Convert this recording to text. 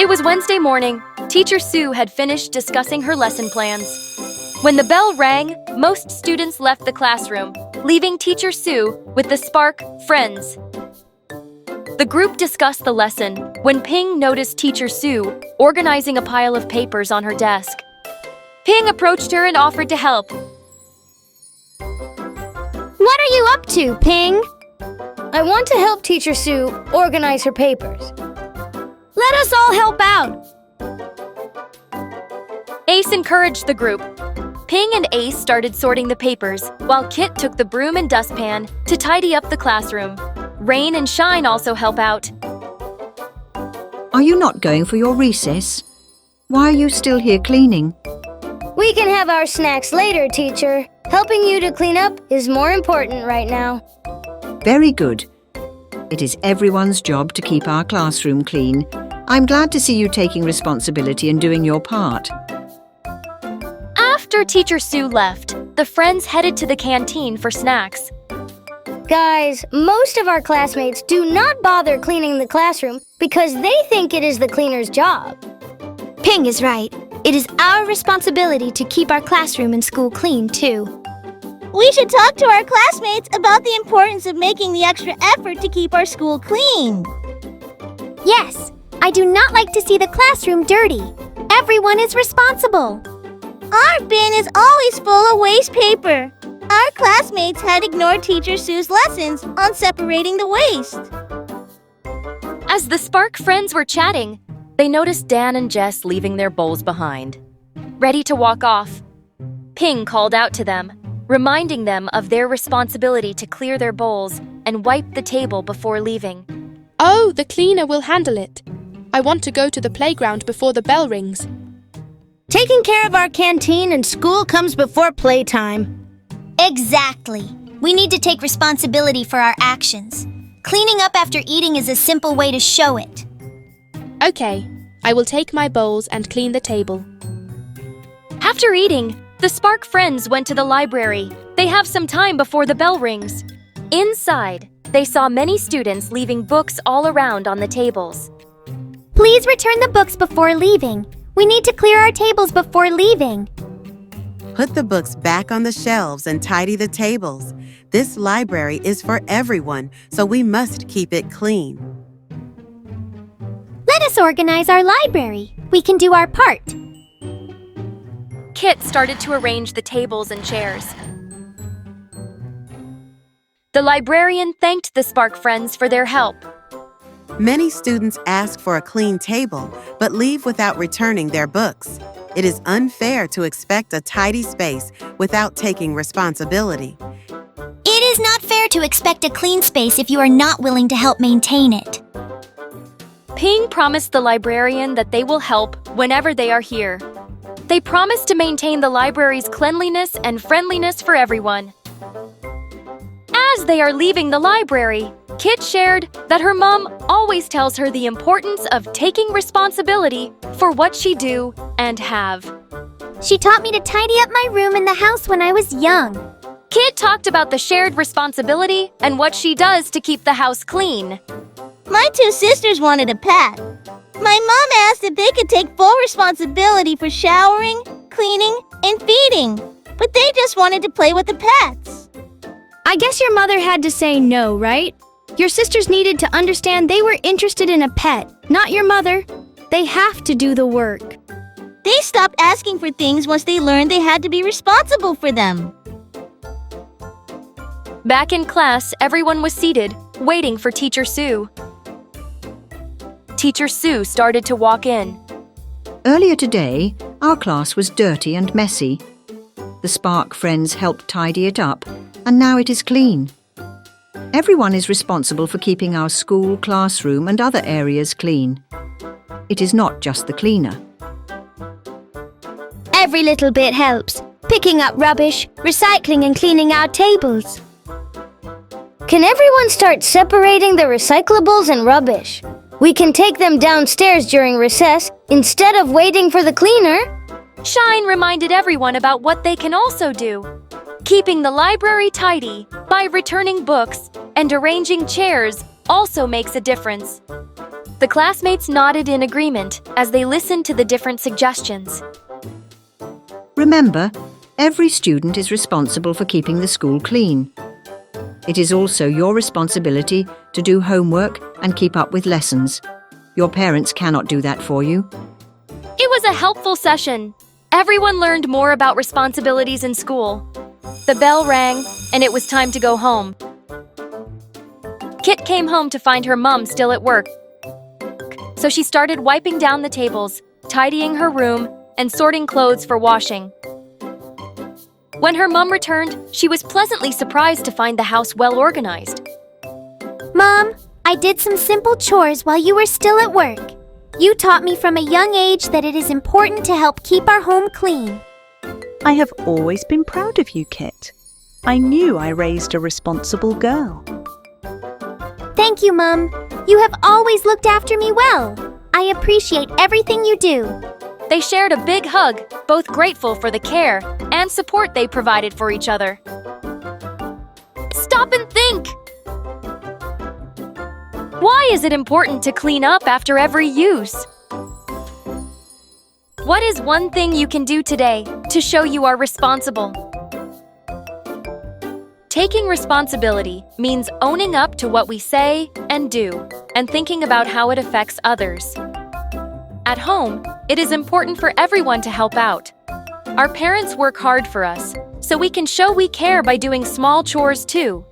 It was Wednesday morning. Teacher Sue had finished discussing her lesson plans. When the bell rang, most students left the classroom, leaving Teacher Sue with the Spark friends. The group discussed the lesson when Ping noticed Teacher Sue organizing a pile of papers on her desk. Ping approached her and offered to help. What are you up to, Ping? I want to help Teacher Sue organize her papers. Let us all help out. Ace encouraged the group. Ping and Ace started sorting the papers, while Kit took the broom and dustpan to tidy up the classroom. Rain and Shine also help out. Are you not going for your recess? Why are you still here cleaning? We can have our snacks later, teacher. Helping you to clean up is more important right now. Very good. It is everyone's job to keep our classroom clean. I'm glad to see you taking responsibility and doing your part. After Teacher Sue left, the friends headed to the canteen for snacks. Guys, most of our classmates do not bother cleaning the classroom because they think it is the cleaner's job. Ping is right. It is our responsibility to keep our classroom and school clean, too. We should talk to our classmates about the importance of making the extra effort to keep our school clean. Yes, I do not like to see the classroom dirty. Everyone is responsible. Our bin is always full of waste paper. Our classmates had ignored Teacher Sue's lessons on separating the waste. As the Spark friends were chatting, they noticed Dan and Jess leaving their bowls behind. Ready to walk off, Ping called out to them, reminding them of their responsibility to clear their bowls and wipe the table before leaving. Oh, the cleaner will handle it. I want to go to the playground before the bell rings. Taking care of our canteen and school comes before playtime. Exactly. We need to take responsibility for our actions. Cleaning up after eating is a simple way to show it. Okay, I will take my bowls and clean the table. After eating, the Spark friends went to the library. They have some time before the bell rings. Inside, they saw many students leaving books all around on the tables. Please return the books before leaving. We need to clear our tables before leaving. Put the books back on the shelves and tidy the tables. This library is for everyone, so we must keep it clean. Let us organize our library. We can do our part. Kit started to arrange the tables and chairs. The librarian thanked the Spark friends for their help. Many students ask for a clean table, but leave without returning their books. It is unfair to expect a tidy space without taking responsibility. It is not fair to expect a clean space if you are not willing to help maintain it. Ping promised the librarian that they will help whenever they are here. They promised to maintain the library's cleanliness and friendliness for everyone. As they are leaving the library, Kit shared that her mom always tells her the importance of taking responsibility for what she do and have. She taught me to tidy up my room in the house when I was young. Kit talked about the shared responsibility and what she does to keep the house clean. My two sisters wanted a pet. My mom asked if they could take full responsibility for showering, cleaning, and feeding, but they just wanted to play with the pets. I guess your mother had to say no, right? Your sisters needed to understand they were interested in a pet, not your mother. They have to do the work. They stopped asking for things once they learned they had to be responsible for them. Back in class, everyone was seated, waiting for Teacher Sue. Teacher Sue started to walk in. Earlier today, our class was dirty and messy. The Spark friends helped tidy it up, and now it is clean. Everyone is responsible for keeping our school, classroom, and other areas clean. It is not just the cleaner. Every little bit helps. Picking up rubbish, recycling and cleaning our tables. Can everyone start separating the recyclables and rubbish? We can take them downstairs during recess instead of waiting for the cleaner. Shine reminded everyone about what they can also do. Keeping the library tidy by returning books and arranging chairs also makes a difference. The classmates nodded in agreement as they listened to the different suggestions. Remember, every student is responsible for keeping the school clean. It is also your responsibility to do homework and keep up with lessons. Your parents cannot do that for you. It was a helpful session. Everyone learned more about responsibilities in school. The bell rang, and it was time to go home. Kit came home to find her mum still at work. So she started wiping down the tables, tidying her room, and sorting clothes for washing. When her mum returned, she was pleasantly surprised to find the house well organized. Mom, I did some simple chores while you were still at work. You taught me from a young age that it is important to help keep our home clean. I have always been proud of you, Kit. I knew I raised a responsible girl. Thank you, Mom. You have always looked after me well. I appreciate everything you do. They shared a big hug, both grateful for the care and support they provided for each other. Stop and think! Why is it important to clean up after every use? What is one thing you can do today to show you are responsible? Taking responsibility means owning up to what we say and do, and thinking about how it affects others. At home, it is important for everyone to help out. Our parents work hard for us, so we can show we care by doing small chores too.